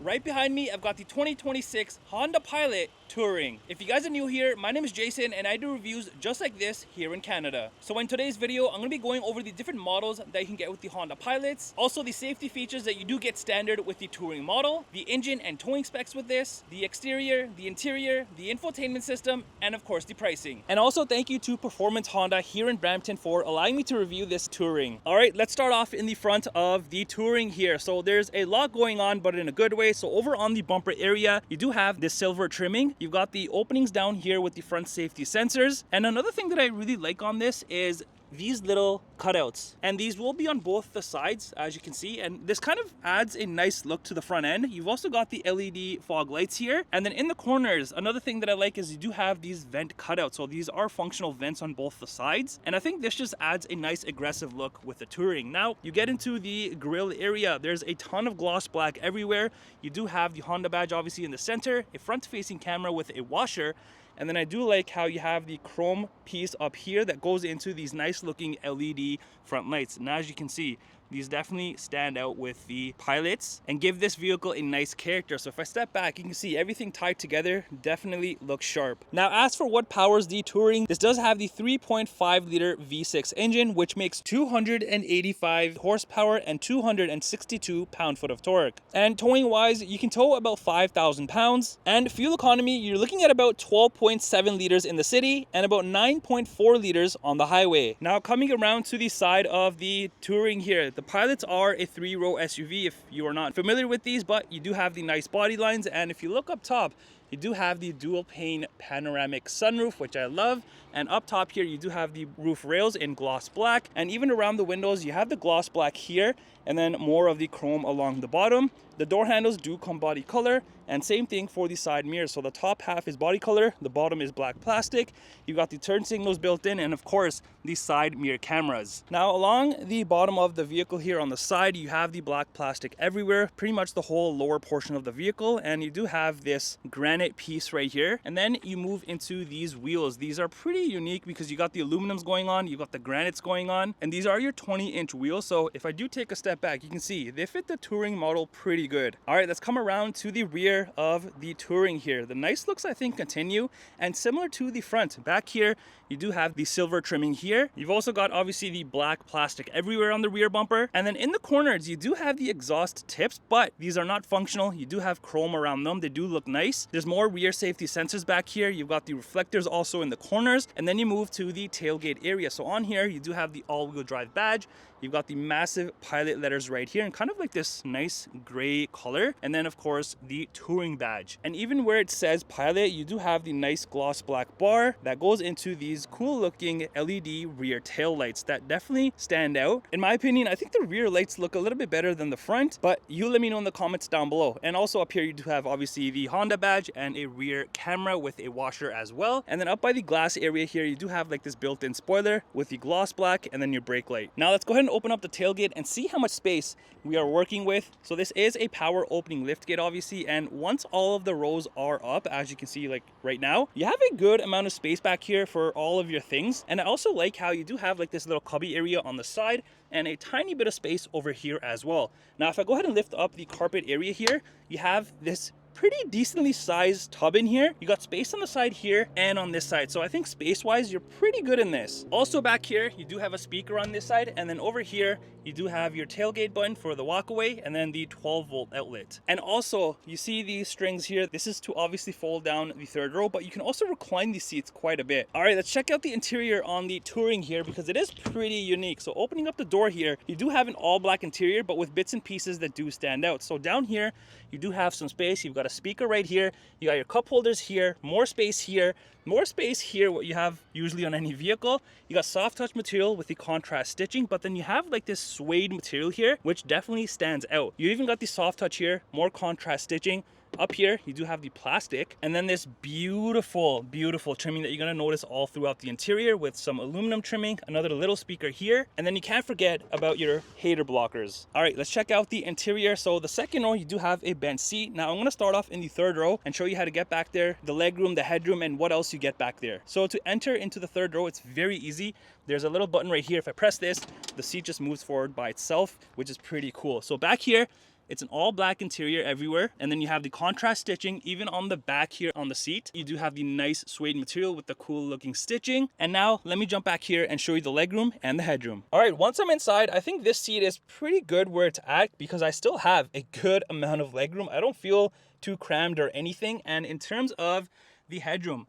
Right behind me, I've got the 2026 Honda Pilot Touring. If you guys are new here, my name is Jason and I do reviews just like this here in Canada. So in today's video, I'm going to be going over the different models that you can get with the Honda Pilots, also the safety features that you do get standard with the Touring model, the engine and towing specs with this, the exterior, the interior, the infotainment system, and of course the pricing. And also thank you to Performance Honda here in Brampton for allowing me to review this Touring. All right, let's start off in the front of the Touring here. So there's a lot going on, but in a good way. So over on the bumper area, you do have this silver trimming. You've got the openings down here with the front safety sensors. And another thing that I really like on this is these little cutouts, and these will be on both the sides, as you can see, and this kind of adds a nice look to the front end. You've also got the LED fog lights here, and then in the corners, another thing that I like is you do have these vent cutouts. So these are functional vents on both the sides, and I think this just adds a nice aggressive look with the Touring. Now you get into the grille area, there's a ton of gloss black everywhere. You do have the Honda badge obviously in the center, a front facing camera with a washer. And then I do like how you have the chrome piece up here that goes into these nice looking LED front lights. And as you can see, these definitely stand out with the Pilots and give this vehicle a nice character. So if I step back, you can see everything tied together definitely looks sharp. Now, as for what powers the Touring, this does have the 3.5 liter V6 engine, which makes 285 horsepower and 262 pound-foot of torque. And towing wise, you can tow about 5,000 pounds. And fuel economy, you're looking at about 12.7 liters in the city and about 9.4 liters on the highway. Now, coming around to the side of the Touring here, the Pilots are a 3-row SUV if you are not familiar with these, but you do have the nice body lines. And if you look up top, you do have the dual pane panoramic sunroof, which I love. And up top here, you do have the roof rails in gloss black. And even around the windows, you have the gloss black here and then more of the chrome along the bottom. The door handles do come body color, and same thing for the side mirrors. So the top half is body color, the bottom is black plastic. You got the turn signals built in, and of course, the side mirror cameras. Now along the bottom of the vehicle here on the side, you have the black plastic everywhere, pretty much the whole lower portion of the vehicle. And you do have this granite piece right here. And then you move into these wheels. These are pretty unique because you got the aluminums going on, you got the granites going on, and these are your 20-inch wheels. So if I do take a step back, you can see they fit the Touring model pretty good. All right, let's come around to the rear of the Touring here. The nice looks, I think, continue, and similar to the front. Back here, you do have the silver trimming here. You've also got obviously the black plastic everywhere on the rear bumper. And then in the corners, you do have the exhaust tips, but these are not functional. You do have chrome around them. They do look nice. There's more rear safety sensors back here. You've got the reflectors also in the corners. And then you move to the tailgate area. So on here, you do have the all-wheel drive badge. You've got the massive Pilot letters right here and kind of like this nice gray color. And then of course the Touring badge. And even where it says Pilot, you do have the nice gloss black bar that goes into these cool looking LED rear tail lights that definitely stand out. In my opinion, I think the rear lights look a little bit better than the front, but you let me know in the comments down below. And also up here, you do have obviously the Honda badge and a rear camera with a washer as well. And then up by the glass area here, you do have like this built-in spoiler with the gloss black and then your brake light. Now let's go ahead and open up the tailgate and see how much space we are working with. So this is a power opening lift gate obviously, and once all of the rows are up, as you can see like right now, you have a good amount of space back here for all of your things. And I also like how you do have like this little cubby area on the side and a tiny bit of space over here as well. Now if I go ahead and lift up the carpet area here, you have this pretty decently sized tub in here. You got space on the side here and on this side. So I think space wise, you're pretty good in this. Also back here, you do have a speaker on this side. And then over here, you do have your tailgate button for the walkaway and then the 12-volt outlet. And also you see these strings here. This is to obviously fold down the third row, but you can also recline these seats quite a bit. All right, let's check out the interior on the Touring here because it is pretty unique. So opening up the door here, you do have an all black interior, but with bits and pieces that do stand out. So down here, you do have some space. You've got a speaker right here. You got your cup holders here, more space here, what you have usually on any vehicle. You got soft touch material with the contrast stitching, but then you have like this suede material here, which definitely stands out. You even got the soft touch here, more contrast stitching. Up here, you do have the plastic, and then this beautiful, beautiful trimming that you're gonna notice all throughout the interior with some aluminum trimming, another little speaker here, and then you can't forget about your hater blockers. All right, let's check out the interior. So the second row, you do have a bench seat. Now I'm gonna start off in the third row and show you how to get back there, the leg room, the headroom, and what else you get back there. So to enter into the third row, it's very easy. There's a little button right here. If I press this, the seat just moves forward by itself, which is pretty cool. So back here, It's an all black interior everywhere. And then you have the contrast stitching even on the back here on the seat. You do have the nice suede material with the cool looking stitching. And now let me jump back here and show you the legroom and the headroom. All right, once I'm inside, I think this seat is pretty good where it's at because I still have a good amount of legroom. I don't feel too crammed or anything. And in terms of the headroom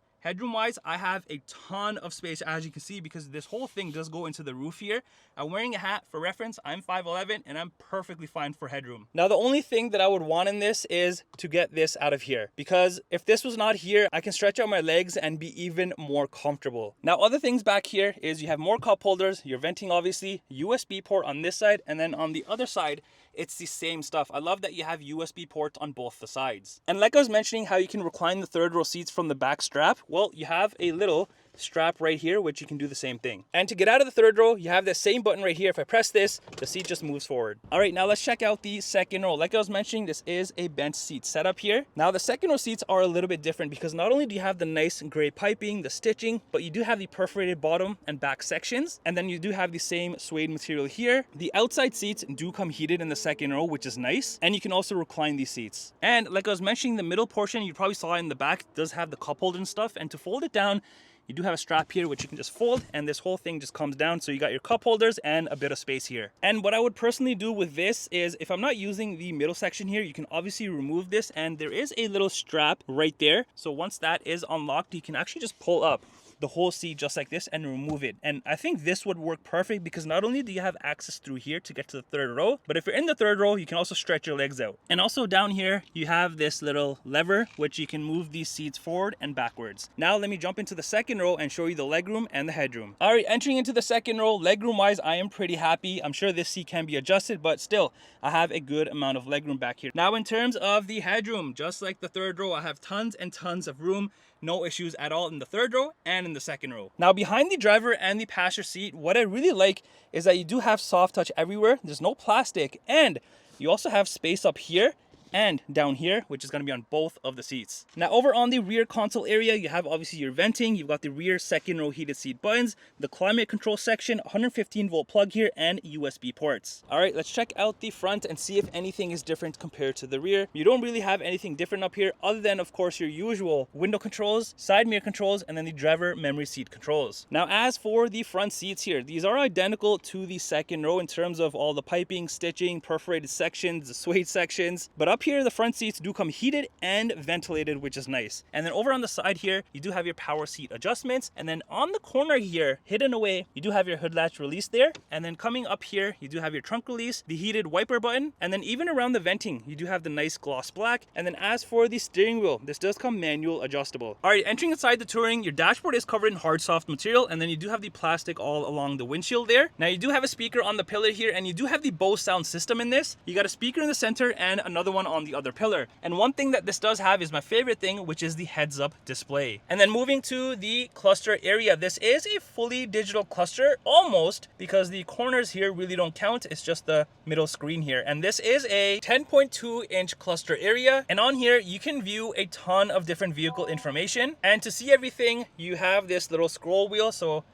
wise, I have a ton of space, as you can see, because this whole thing does go into the roof here. I'm wearing a hat for reference. I'm 5'11" and I'm perfectly fine for headroom. Now, the only thing that I would want in this is to get this out of here, because if this was not here, I can stretch out my legs and be even more comfortable. Now, other things back here is you have more cup holders, your venting obviously, USB port on this side, and then on the other side, it's the same stuff. I love that you have USB ports on both the sides. And like I was mentioning how you can recline the third row seats from the back strap, well, you have a little strap right here, which you can do the same thing. And to get out of the third row, you have the same button right here. If I press this, the seat just moves forward. All right, now let's check out the second row. Like I was mentioning, this is a bench seat setup here. Now the second row seats are a little bit different because not only do you have the nice gray piping, the stitching, but you do have the perforated bottom and back sections. And then you do have the same suede material here. The outside seats do come heated in the second row, which is nice. And you can also recline these seats. And like I was mentioning, the middle portion, you probably saw in the back, does have the cup holder and stuff. And to fold it down, you do have a strap here which you can just fold, and this whole thing just comes down, so you got your cup holders and a bit of space here. And what I would personally do with this is, if I'm not using the middle section here, you can obviously remove this, and there is a little strap right there. So once that is unlocked, you can actually just pull up the whole seat just like this and remove it. And I think this would work perfect because not only do you have access through here to get to the third row, but if you're in the third row, you can also stretch your legs out. And also down here, you have this little lever which you can move these seats forward and backwards. Now let me jump into the second row and show you the legroom and the headroom. All right, entering into the second row, legroom wise, I am pretty happy. I'm sure this seat can be adjusted, but still, I have a good amount of legroom back here. Now in terms of the headroom, just like the third row, I have tons and tons of room. No issues at all in the third row and in the second row. Now behind the driver and the passenger seat, what I really like is that you do have soft touch everywhere. There's no plastic, and you also have space up here and down here, which is going to be on both of the seats. Now over on the rear console area, you have obviously your venting, you've got the rear second row heated seat buttons, the climate control section, 115 volt plug here, and USB ports. All right, let's check out the front and see if anything is different compared to the rear. You don't really have anything different up here other than, of course, your usual window controls, side mirror controls, and then the driver memory seat controls. Now as for the front seats here, these are identical to the second row in terms of all the piping, stitching, perforated sections, the suede sections, but up here the front seats do come heated and ventilated, which is nice. And then over on the side here, you do have your power seat adjustments, and then on the corner here, hidden away, you do have your hood latch release there, and then coming up here, you do have your trunk release, the heated wiper button, and then even around the venting, you do have the nice gloss black. And then as for the steering wheel, this does come manual adjustable. All right, entering inside the Touring, your dashboard is covered in hard soft material, and then you do have the plastic all along the windshield there. Now you do have a speaker on the pillar here, and you do have the Bose sound system in this. You got a speaker in the center and another one on the other pillar. And one thing that this does have is my favorite thing, which is the heads-up display. And then moving to the cluster area, this is a fully digital cluster, almost, because the corners here really don't count. It's just the middle screen here. And this is a 10.2-inch cluster area. And on here, you can view a ton of different vehicle information. And to see everything, you have this little scroll wheel. So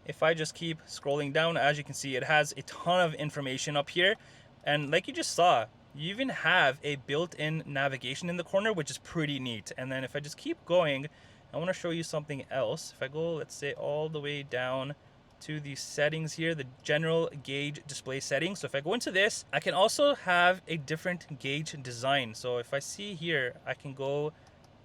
if I just keep scrolling down, as you can see, it has a ton of information up here. And like you just saw, you even have a built-in navigation in the corner, which is pretty neat. And then if I just keep going, I want to show you something else. If I go, let's say, all the way down to the settings here, the general gauge display settings. So if I go into this, I can also have a different gauge design. So if I see here, I can go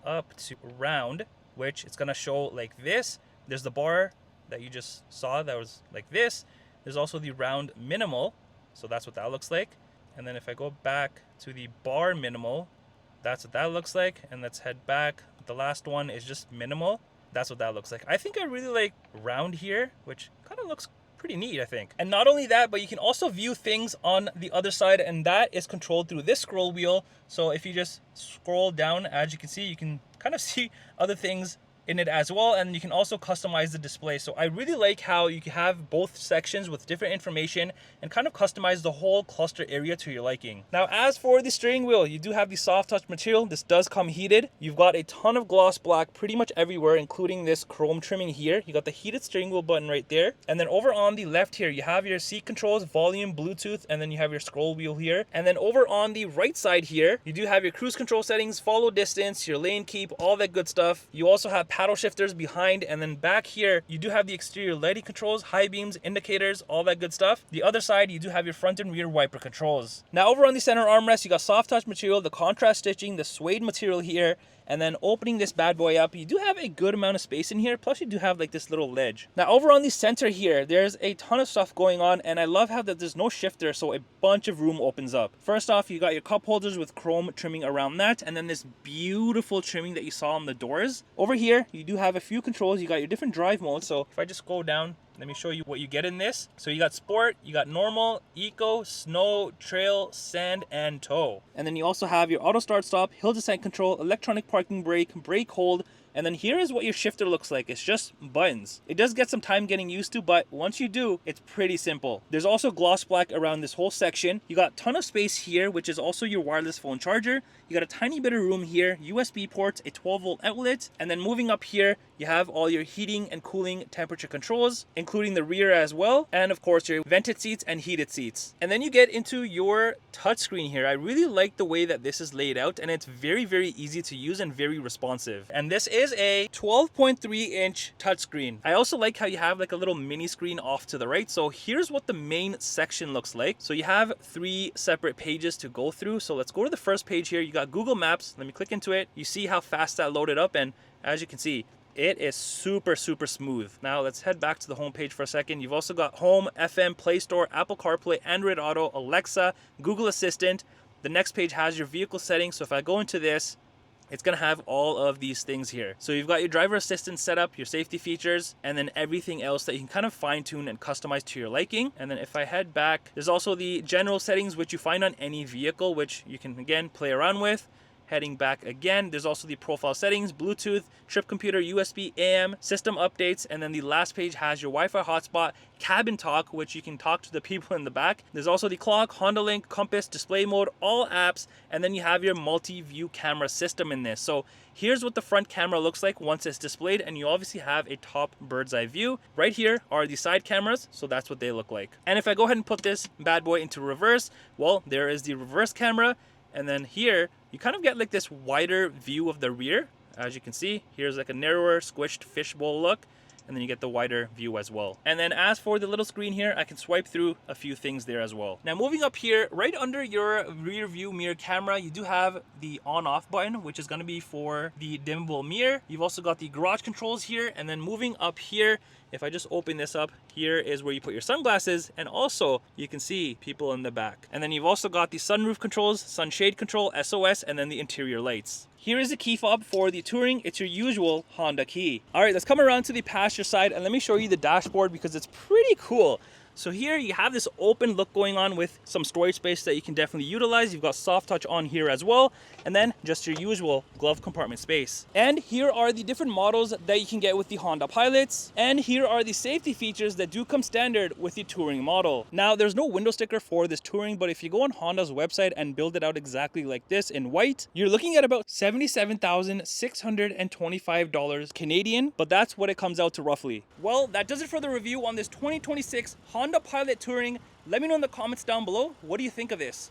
up to round, which it's going to show like this. There's the bar that you just saw that was like this. There's also the round minimal. So that's what that looks like. And then if I go back to the bar minimal, that's what that looks like. And let's head back. The last one is just minimal. That's what that looks like. I think I really like round here, which kind of looks pretty neat, I think. And not only that, but you can also view things on the other side, and that is controlled through this scroll wheel. So if you just scroll down, as you can see, you can kind of see other things in it as well, and you can also customize the display. So I really like how you can have both sections with different information and kind of customize the whole cluster area to your liking. Now, as for the steering wheel, you do have the soft touch material. This does come heated. You've got a ton of gloss black pretty much everywhere, including this chrome trimming here. You got the heated steering wheel button right there. And then over on the left here, you have your seat controls, volume, Bluetooth, and then you have your scroll wheel here. And then over on the right side here, you do have your cruise control settings, follow distance, your lane keep, all that good stuff. You also have paddle shifters behind, and then back here, you do have the exterior lighting controls, high beams, indicators, all that good stuff. The other side, you do have your front and rear wiper controls. Now over on the center armrest, you got soft touch material, the contrast stitching, the suede material here, and then opening this bad boy up, you do have a good amount of space in here, plus you do have like this little ledge. Now over on the center here, there's a ton of stuff going on, and I love how that there's no shifter, so a bunch of room opens up. First off, you got your cup holders with chrome trimming around that, and then this beautiful trimming that you saw on the doors. Over here, you do have a few controls. You got your different drive modes, so if I just go down, let me show you what you get in this. So you got sport, you got normal, eco, snow, trail, sand, and tow. And then you also have your auto start stop, hill descent control, electronic parking brake, brake hold, and then here is what your shifter looks like. It's just buttons. It does get some time getting used to, but once you do, it's pretty simple. There's also gloss black around this whole section. You got a ton of space here, which is also your wireless phone charger. You got a tiny bit of room here, USB ports, a 12-volt outlet, and then moving up here, you have all your heating and cooling temperature controls, including the rear as well, and of course your vented seats and heated seats. And then you get into your touchscreen here. I really like the way that this is laid out, and it's very, very easy to use and very responsive. And this is a 12.3-inch touchscreen. I also like how you have like a little mini screen off to the right. So here's what the main section looks like. So you have 3 separate pages to go through. So let's go to the first page here. You got Google Maps. Let me click into it. You see how fast that loaded up, and as you can see, it is super, super smooth. Now let's head back to the home page for a second. You've also got Home, FM, Play Store, Apple CarPlay, Android Auto, Alexa, Google Assistant. The next page has your vehicle settings. So if I go into this, it's gonna have all of these things here. So you've got your driver assistance setup, your safety features, and then everything else that you can kind of fine tune and customize to your liking. And then if I head back, there's also the general settings, which you find on any vehicle, which you can again play around with. Heading back again, there's also the profile settings, Bluetooth, trip computer, USB, AM, system updates, and then the last page has your Wi-Fi hotspot, cabin talk, which you can talk to the people in the back. There's also the clock, Honda Link, compass, display mode, all apps, and then you have your multi-view camera system in this. So here's what the front camera looks like once it's displayed, and you obviously have a top bird's eye view. Right here are the side cameras, so that's what they look like. And if I go ahead and put this bad boy into reverse, well, there is the reverse camera. And then here, you kind of get like this wider view of the rear. As you can see, here's like a narrower, squished fishbowl look. And then you get the wider view as well. And then as for the little screen here, I can swipe through a few things there as well. Now moving up here, right under your rear view mirror camera, you do have the on-off button, which is gonna be for the dimmable mirror. You've also got the garage controls here. And then moving up here, if I just open this up, here is where you put your sunglasses, and also you can see people in the back. And then you've also got the sunroof controls, sunshade control, SOS, and then the interior lights. Here is the key fob for the Touring. It's your usual Honda key. All right, let's come around to the passenger side and let me show you the dashboard because it's pretty cool. So here you have this open look going on with some storage space that you can definitely utilize. You've got soft touch on here as well. And then just your usual glove compartment space. And here are the different models that you can get with the Honda Pilots. And here are the safety features that do come standard with the Touring model. Now there's no window sticker for this Touring, but if you go on Honda's website and build it out exactly like this in white, you're looking at about $77,625 Canadian, but that's what it comes out to roughly. Well, that does it for the review on this 2026 Honda Pilot Touring. Let me know in the comments down below, what do you think of this?